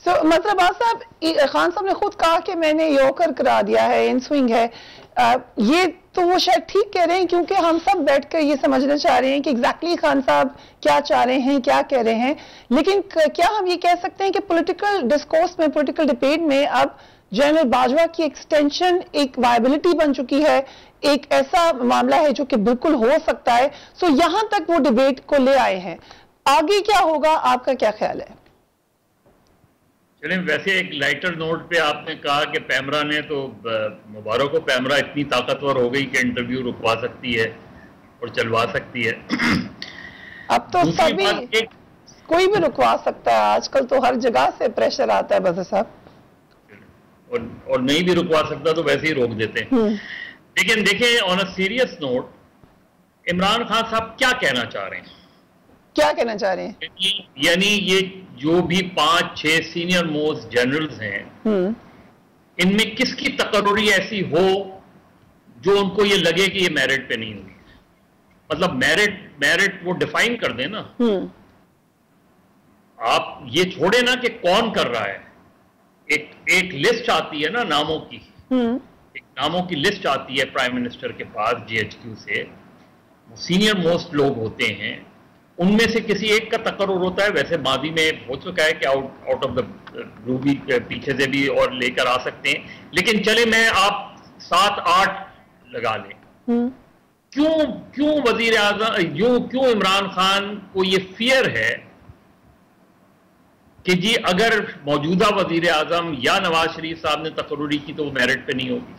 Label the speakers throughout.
Speaker 1: मतलब साहब, खान साहब ने खुद कहा कि मैंने यॉर्कर करा दिया है, इन स्विंग है। ये तो वो शायद ठीक कह रहे हैं, क्योंकि हम सब बैठकर ये समझना चाह रहे हैं कि एग्जैक्टली खान साहब क्या चाह रहे हैं, क्या कह रहे हैं। लेकिन क्या हम ये कह सकते हैं कि पॉलिटिकल डिस्कोर्स में, पॉलिटिकल डिबेट में अब जनरल बाजवा की एक्सटेंशन एक वायबिलिटी बन चुकी है, एक ऐसा मामला है जो कि बिल्कुल हो सकता है। सो यहां तक वो डिबेट को ले आए हैं। आगे क्या होगा, आपका क्या ख्याल है?
Speaker 2: चलिए, वैसे एक लाइटर नोट पे आपने कहा कि पैमरा ने तो, मुबारक हो, पैमरा इतनी ताकतवर हो गई कि इंटरव्यू रुकवा सकती है और चलवा सकती है।
Speaker 1: अब तो सभी, कोई भी रुकवा सकता है, आजकल तो हर जगह से प्रेशर आता है बज़र साहब।
Speaker 2: और नहीं भी रुकवा सकता तो वैसे ही रोक देते हैं। लेकिन देखें, on a serious note, Imran Khan साहब क्या कहना चाह रहे हैं?
Speaker 1: क्या कहना चाह रहे हैं?
Speaker 2: यानी ये जो भी 5-6 सीनियर मोस्ट जनरल्स हैं, इनमें किसकी तकर्रुरी ऐसी हो जो उनको ये लगे कि ये मेरिट पे नहीं हुई? मतलब मेरिट वो डिफाइन कर दे ना। आप ये छोड़े ना कि कौन कर रहा है। एक लिस्ट आती है ना नामों की, एक नामों की लिस्ट आती है प्राइम मिनिस्टर के पास GHQ से। सीनियर मोस्ट लोग होते हैं, उनमें से किसी एक का तकर्रुर होता है। वैसे मादी में हो चुका है कि आउट ऑफ द ब्लू भी पीछे से भी और लेकर आ सकते हैं। लेकिन चले, मैं आप 7-8 लगा लें। क्यों वजीर आज़म, क्यों इमरान खान को ये फियर है कि जी अगर मौजूदा वजीर आज़म या नवाज शरीफ साहब ने तकर्रुरी की तो वो मेरिट पे नहीं होगी?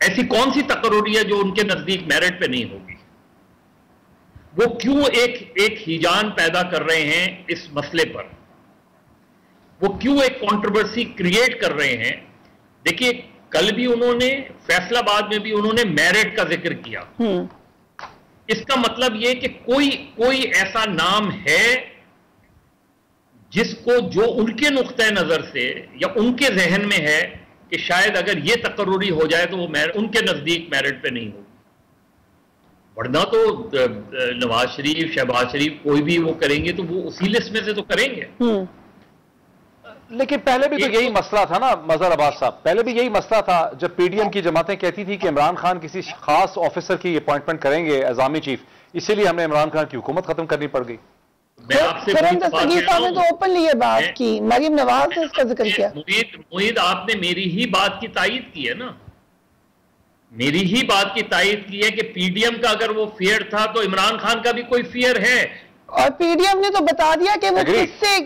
Speaker 2: ऐसी कौन सी तकर्रुरी है जो उनके नजदीक मेरिट पे नहीं होगी? वो क्यों एक हिजान पैदा कर रहे हैं इस मसले पर? वो क्यों एक कंट्रोवर्सी क्रिएट कर रहे हैं? देखिए, कल भी उन्होंने, फैसलाबाद में भी उन्होंने मेरिट का जिक्र किया। इसका मतलब यह कि कोई ऐसा नाम है जिसको, जो उनके नुक्ते नजर से या उनके जहन में है कि शायद अगर ये तकर्रुरी हो जाए तो वो उनके नजदीक मेरिट पे नहीं होगी। वरना तो नवाज शरीफ, शहबाज शरीफ, कोई भी वो करेंगे तो वो उसी लिस्ट में से तो करेंगे।
Speaker 3: लेकिन पहले भी तो यही मसला था ना मजहर अब्बास साहब, पहले भी यही मसला था जब PDM की जमातें कहती थी कि इमरान खान किसी खास ऑफिसर की अपॉइंटमेंट करेंगे एज आर्मी चीफ, इसीलिए हमने इमरान खान की हुकूमत खत्म करनी पड़ गई।
Speaker 1: दस्तगीर साहब ने तो ओपनली ये बात की, मरीम नवाज ने इसका जिक्र किया।
Speaker 2: मुईद, आपने मेरी ही बात की तायीद की है ना, मेरी ही बात की तायीद की है कि PDM का अगर वो फियर था तो इमरान खान का भी कोई फियर है।
Speaker 1: और PDM ने तो बता दिया कि वो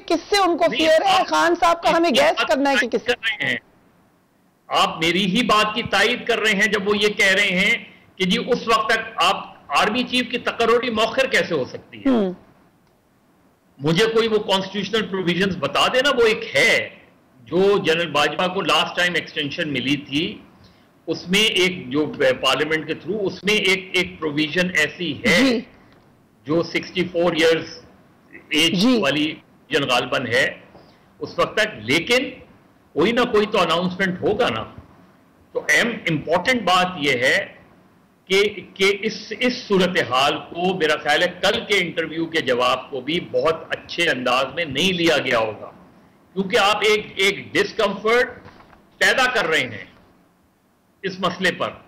Speaker 1: किससे उनको फियर है। खान साहब का हमें गैस करना है कि किससे कर रहे हैं।
Speaker 2: आप मेरी ही बात की तायीद कर रहे हैं जब वो ये कह रहे हैं कि जी उस वक्त तक आप आर्मी चीफ की तकर्रुरी मौखिर कैसे हो सकती है? मुझे कोई वो कॉन्स्टिट्यूशनल प्रोविजंस बता देना। वो एक है जो जनरल बाजवा को लास्ट टाइम एक्सटेंशन मिली थी, उसमें एक जो पार्लियामेंट के थ्रू, उसमें एक प्रोविजन ऐसी है जो 64 इयर्स एज वाली जन गालबन है उस वक्त तक। लेकिन कोई ना कोई तो अनाउंसमेंट होगा ना। तो इंपॉर्टेंट बात यह है कि इस सूरत हाल को, मेरा ख्याल है कल के इंटरव्यू के जवाब को भी बहुत अच्छे अंदाज में नहीं लिया गया होगा, क्योंकि आप एक डिस्कम्फर्ट पैदा कर रहे हैं इस मसले पर।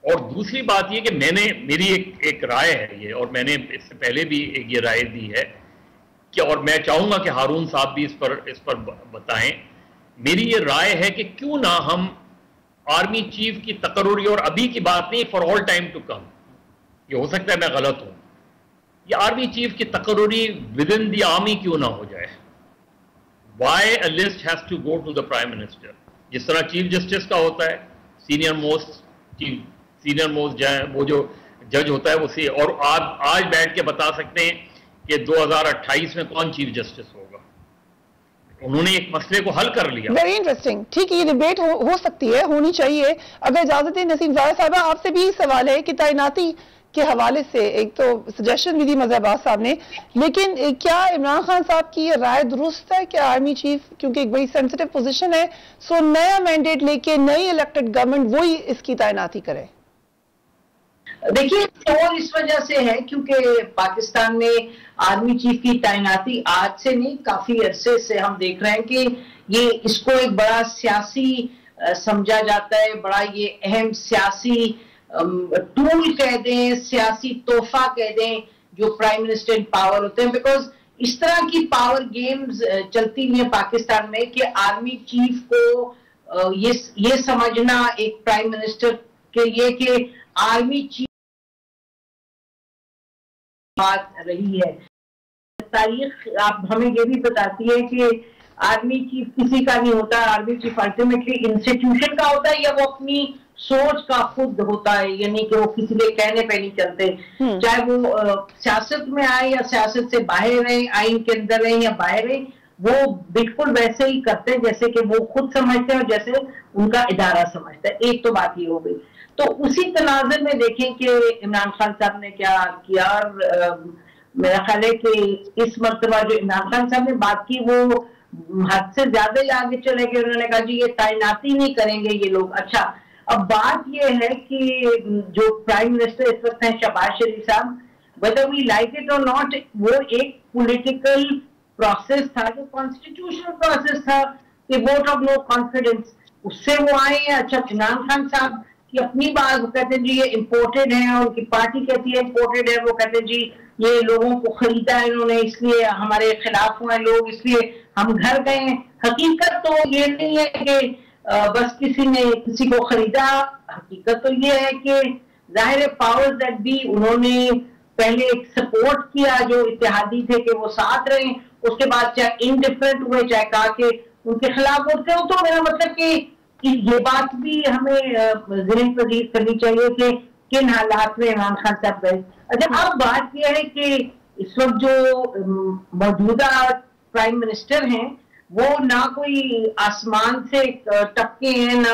Speaker 2: और दूसरी बात यह कि मेरी एक राय है ये, और मैंने इससे पहले भी एक ये राय दी है कि, और मैं चाहूंगा कि हारून साहब भी इस पर बताएं। मेरी ये राय है कि क्यों ना हम आर्मी चीफ की तकर्रुरी, और अभी की बात नहीं, for all time to come, ये हो सकता है मैं गलत हूं, ये आर्मी चीफ की तकर्रुरी विद इन द आर्मी क्यों ना हो जाए? Why a list has to go to the prime minister, जिस तरह चीफ जस्टिस का होता है, सीनियर मोस्ट वो जो जज होता है वो से। और आज बैठ के बता सकते हैं कि 2028 में कौन चीफ जस्टिस होगा। उन्होंने एक मसले को हल कर लिया।
Speaker 1: Very interesting. ठीक है, ये डिबेट हो सकती है, होनी चाहिए। अगर इजाजत है नसीम ज़ाहिर साहबा, आपसे भी सवाल है कि तैनाती के हवाले से एक तो सजेशन भी दी मज़हबाज साहब ने, लेकिन क्या इमरान खान साहब की ये राय दुरुस्त है कि आर्मी चीफ, क्योंकि एक बड़ी सेंसिटिव पोजीशन है, सो नया मैंडेट लेके नई इलेक्टेड गवर्नमेंट वही इसकी तैनाती करे?
Speaker 4: देखिए, शोर इस वजह से है क्योंकि पाकिस्तान में आर्मी चीफ की तैनाती आज से नहीं, काफी अरसे से हम देख रहे हैं कि ये इसको एक बड़ा सियासी समझा जाता है, बड़ा ये अहम सियासी टूल कह दें, सियासी तोहफा कह दें जो प्राइम मिनिस्टर इन पावर होते हैं। बिकॉज इस तरह की पावर गेम्स चलती हुई है पाकिस्तान में कि आर्मी चीफ को ये समझना एक प्राइम मिनिस्टर के लिए कि आर्मी चीफ बात रही है। तारीख आप हमें ये भी बताती है कि आर्मी चीफ किसी का नहीं होता, आर्मी चीफ अल्टीमेटली इंस्टीट्यूशन का होता है या वो अपनी सोच का खुद होता है, यानी कि वो किसी के कहने पे नहीं चलते, चाहे वो सियासत में आए या सियासत से बाहर रहे, आइन के अंदर रहे या बाहर रहे, वो बिल्कुल वैसे ही करते हैं जैसे कि वो खुद समझते हैं और जैसे उनका इदारा समझता है। एक तो बात ये हो गई। तो उसी तनाज़ुर में देखें कि इमरान खान साहब ने क्या किया। और मेरा ख्याल है कि इस मर्तबा जो इमरान खान साहब ने बात की वो हद से ज्यादा ही आगे चले गए। उन्होंने कहा जी ये तैनाती नहीं करेंगे ये लोग। अच्छा, अब बात ये है कि जो प्राइम मिनिस्टर इस वक्त हैं शहबाज शरीफ साहब, वेदर वी लाइक इट और नॉट, वो एक पॉलिटिकल प्रोसेस था, जो कॉन्स्टिट्यूशनल प्रोसेस था कि वोट ऑफ नो कॉन्फिडेंस, उससे वो आए हैं। अच्छा, इमरान खान साहब की अपनी बात, वो कहते हैं जी ये इम्पोर्टेड है, और उनकी पार्टी कहती है इम्पोर्टेड है, वो कहते हैं जी ये लोगों को खरीदा है इन्होंने, इसलिए हमारे खिलाफ हुए लोग, इसलिए हम घर गए। हकीकत तो ये नहीं है कि बस किसी ने किसी को खरीदा। हकीकत तो ये है कि जाहिर पावर्स दैट बी, उन्होंने पहले एक सपोर्ट किया, जो इत्तेहादी थे कि वो साथ रहे, उसके बाद चाहे इनडिफरेंट हुए, चाहे कहा कि उनके खिलाफ वोट थे। तो मेरा मतलब कि ये बात भी हमें ज़हन पजीर करनी चाहिए कि किन हालात में इमरान खान साहब गए। अच्छा, अब बात यह है कि इस वक्त जो मौजूदा प्राइम मिनिस्टर हैं वो ना कोई आसमान से टपके हैं, ना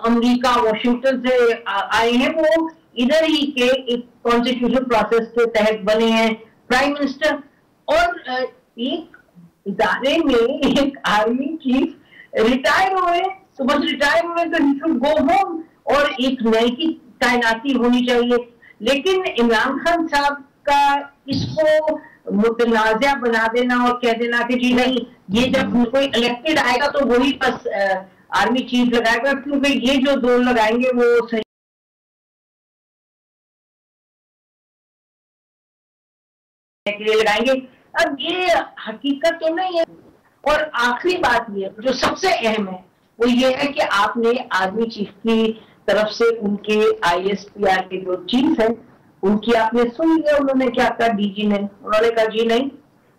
Speaker 4: अमेरिका वाशिंगटन से आए हैं, वो इधर ही के एक कॉन्स्टिट्यूशन प्रोसेस के तहत बने हैं प्राइम मिनिस्टर। और एक इदारे में एक आर्मी चीफ रिटायर हुए, तो बस रिटायर हुए तो ही शुड गो होम और एक नए की तैनाती होनी चाहिए। लेकिन इमरान खान साहब का इसको मुतनाज़ा बना देना और कह देना कि जी नहीं, ये जब कोई इलेक्टेड आएगा तो वही बस आर्मी चीफ लगाएगा, क्योंकि ये जो दो लगाएंगे वो सही के लिए लगाएंगे। अब ये हकीकत तो नहीं है। और आखिरी बात ये जो सबसे अहम है वो ये है कि आपने आर्मी चीफ की तरफ से उनके ISPR के जो चीफ है उनकी आपने सुन लिया, उन्होंने क्या कहा डीजी ने, उन्होंने कहा जी नहीं,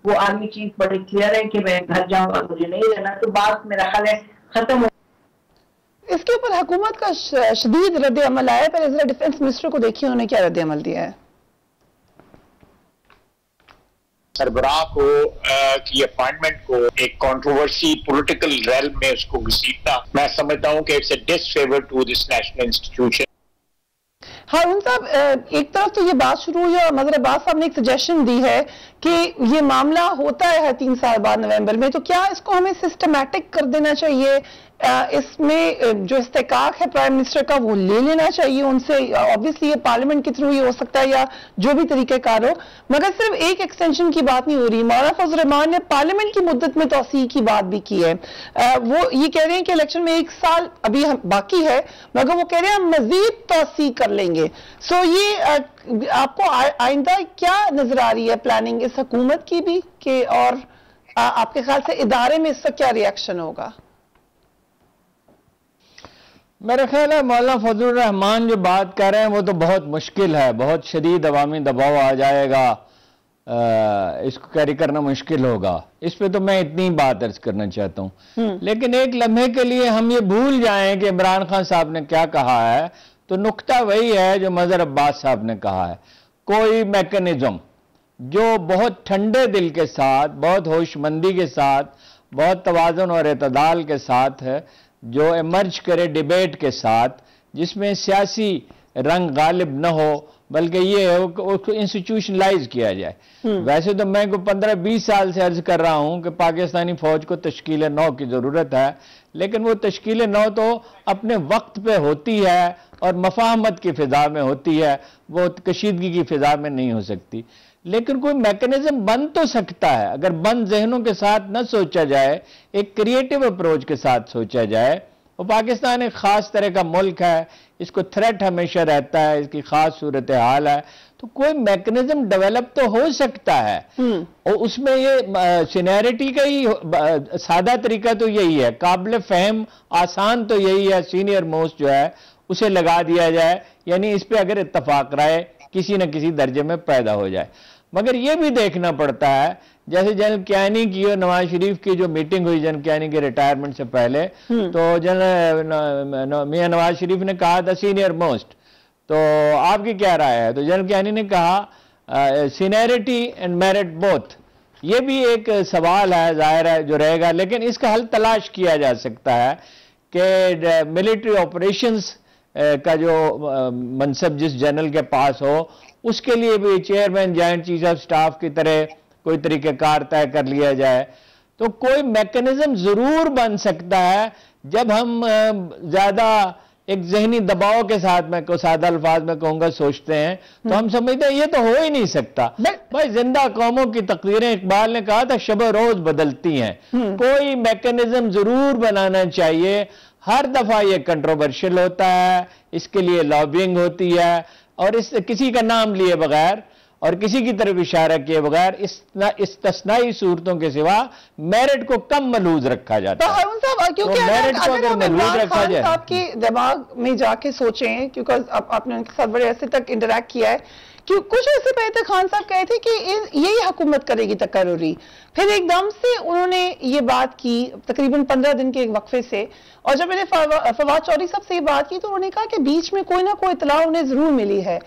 Speaker 4: वो आर्मी चीफ बड़े क्लियर है कि मैं घर जाऊंगा, मुझे नहीं रहना। तो बात मेरा ख्याल है खत्म हो।
Speaker 1: इसके ऊपर हुकूमत का शदीद रद्द अमल आया। पर जरा डिफेंस मिनिस्टर को देखिए उन्होंने क्या रद्द अमल दिया है।
Speaker 5: सरबराह को की अपॉइंटमेंट को एक कंट्रोवर्सी पॉलिटिकल रेल में उसको घसीटना, मैं समझता हूं कि it's a disfavour to this national institution.
Speaker 1: Haroon sahab, एक तरफ तो ये बात शुरू हुई और मजहर अब्बास साहब ने एक सजेशन दी है कि ये मामला होता है हर 3 साल बाद नवंबर में, तो क्या इसको हमें सिस्टमैटिक कर देना चाहिए? इसमें जो इस्तेकाक है प्राइम मिनिस्टर का वो ले लेना चाहिए उनसे। ऑब्वियसली ये पार्लियामेंट के थ्रू ही हो सकता है या जो भी तरीक़ेकार हो, मगर सिर्फ एक एक्सटेंशन की बात नहीं हो रही। मौलाना फजल रहमान ने पार्लियामेंट की मुद्दत में तौसीह की बात भी की है। वो ये कह रहे हैं कि इलेक्शन में 1 साल अभी बाकी है, मगर वो कह रहे हैं हम मजीद तौसीह कर लेंगे। सो ये आपको आइंदा क्या नजर आ रही है प्लानिंग इस हुकूमत की भी कि, और आपके ख्याल से इदारे में इसका क्या रिएक्शन होगा?
Speaker 6: मेरा ख्याल है मौलाना फजल रहमान जो बात कर रहे हैं वो तो बहुत मुश्किल है, बहुत शदीद अवामी दबाव आ जाएगा, इसको कैरी करना मुश्किल होगा। इस पे तो मैं इतनी बात अर्ज करना चाहता हूँ। लेकिन एक लम्हे के लिए हम ये भूल जाएं कि इमरान खान साहब ने क्या कहा है, तो नुक्ता वही है जो मजहर अब्बास साहब ने कहा है। कोई मैकेनिज्म जो बहुत ठंडे दिल के साथ, बहुत होशमंदी के साथ, बहुत तवाज़ुन और एतदाल के साथ है, जो इमर्ज करे डिबेट के साथ, जिसमें सियासी रंग गालिब न हो बल्कि ये है उसको इंस्टीट्यूशनलाइज किया जाए। वैसे तो मैं को 15-20 साल से अर्ज कर रहा हूं कि पाकिस्तानी फौज को तश्कील-ए-नौ की जरूरत है, लेकिन वो तश्कील-ए-नौ तो अपने वक्त पे होती है और मफाहमत की फिजा में होती है, वो कशीदगी की फिजा में नहीं हो सकती। लेकिन कोई मैकेनिज्म बन तो सकता है, अगर बंद जहनों के साथ न सोचा जाए, एक क्रिएटिव अप्रोच के साथ सोचा जाए। और पाकिस्तान एक खास तरह का मुल्क है, इसको थ्रेट हमेशा रहता है, इसकी खास सूरत हाल है, तो कोई मैकेनिज्म डेवलप तो हो सकता है। और उसमें ये सीनियरिटी का ही सादा तरीका तो यही है, काबिल फहम आसान तो यही है, सीनियर मोस्ट जो है उसे लगा दिया जाए, यानी इस पे अगर इत्तफाक राय किसी न किसी दर्जे में पैदा हो जाए। मगर यह भी देखना पड़ता है, जैसे जनरल कियानी की और नवाज शरीफ की जो मीटिंग हुई जनरल कियानी के रिटायरमेंट से पहले, तो जनरल मियां नवाज शरीफ ने कहा था सीनियर मोस्ट, तो आपकी क्या राय है? तो जनरल कियानी ने कहा सीनियरिटी एंड मेरिट बोथ। ये भी एक सवाल है, जाहिर है जो रहेगा, लेकिन इसका हल तलाश किया जा सकता है कि मिलिट्री ऑपरेशंस का जो मनसब जिस जनरल के पास हो, उसके लिए भी chairman joint chief of staff की तरह कोई तरीक़ेकार तय कर लिया जाए। तो कोई मैकेनिज्म जरूर बन सकता है। जब हम ज्यादा एक जहनी दबाव के साथ, मैं को सादा अल्फाज में कहूंगा, सोचते हैं, तो हम समझते हैं ये तो हो ही नहीं सकता। भाई जिंदा कौमों की तकदीरें, इकबाल ने कहा था, शब रोज बदलती हैं। कोई मैकेनिज्म जरूर बनाना चाहिए। हर दफा ये कंट्रोवर्शियल होता है, इसके लिए लॉबिंग होती है, और इस किसी का नाम लिए बगैर और किसी की तरफ इशारा किए बगैर इस तस्नाई सूरतों के सिवा मेरिट को कम मलूज रखा जाता है।
Speaker 1: क्योंकि
Speaker 6: मेरिट को अगर मलूज रखा जाए,
Speaker 1: आपके दिमाग में जाके सोचें, क्योंकि आपने उनके साथ बड़े ऐसे तक इंटरेक्ट किया है, कि कुछ ऐसे पहले खान साहब कहे थे कि यही हुकूमत करेगी तकर्रुरी, फिर एकदम से उन्होंने ये बात की तकरीबन 15 दिन के एक वक्फे से, और जब मैंने फवाद चौधरी साहब से ये बात की तो उन्होंने कहा कि बीच में कोई ना कोई इतला उन्हें जरूर मिली है।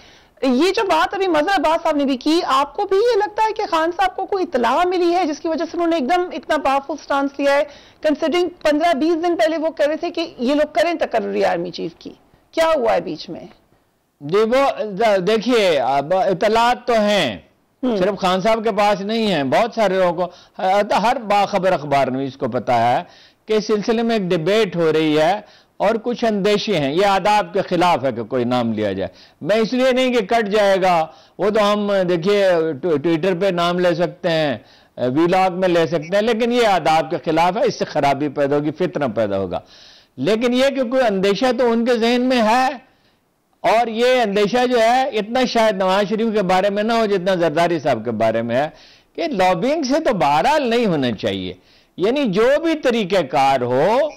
Speaker 1: ये जो बात अभी मजहर अब्बास साहब ने भी की, आपको भी ये लगता है कि खान साहब को कोई इतला मिली है जिसकी वजह से उन्होंने एकदम इतना पावरफुल स्टांस लिया है, कंसिडरिंग 15-20 दिन पहले वो कह रहे थे कि ये लोग करें तकर्रुरी आर्मी चीफ की? क्या हुआ है बीच में?
Speaker 6: जी वो देखिए, अब इतलात तो हैं, सिर्फ खान साहब के पास नहीं है, बहुत सारे लोगों को, हर बाखबर अखबार में इसको पता है कि इस सिलसिले में एक डिबेट हो रही है और कुछ अंदेशे हैं। ये आदाब के खिलाफ है कि कोई नाम लिया जाए। मैं इसलिए नहीं कि कट जाएगा, वो तो हम देखिए ट्विटर पे नाम ले सकते हैं, वीलॉग में ले सकते हैं, लेकिन ये आदाब के खिलाफ है, इससे खराबी पैदा होगी, फितना पैदा होगा। लेकिन ये कि कोई अंदेशा तो उनके जहन में है, और ये अंदेशा जो है इतना शायद नवाज शरीफ के बारे में ना हो जितना जरदारी साहब के बारे में है, कि लॉबिंग से तो बहरहाल नहीं होना चाहिए। यानी जो भी तरीक़ेकार हो,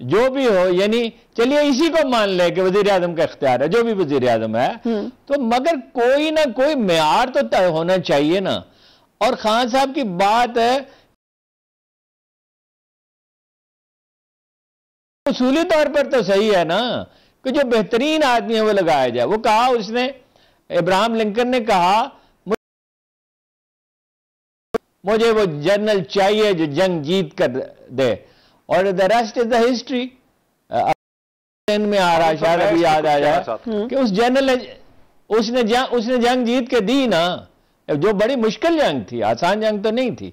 Speaker 6: जो भी हो, यानी चलिए इसी को मान ले कि वजीर आजम का इख्तियार है, जो भी वजीर आजम है, तो मगर कोई ना कोई मेयार तो तय होना चाहिए ना। और खान साहब की बात है, उसूली तौर पर तो सही है ना कि जो बेहतरीन आदमी है वो लगाया जाए। वो कहा उसने, इब्राहिम लिंकन ने कहा, मुझे वो जनरल चाहिए जो जंग जीत कर दे, और the rest is the history. में आ रहा, शायद अभी याद आ जाए कि उस जनरल ने उसने जंग जीत के दी ना, जो बड़ी मुश्किल जंग थी, आसान जंग तो नहीं थी।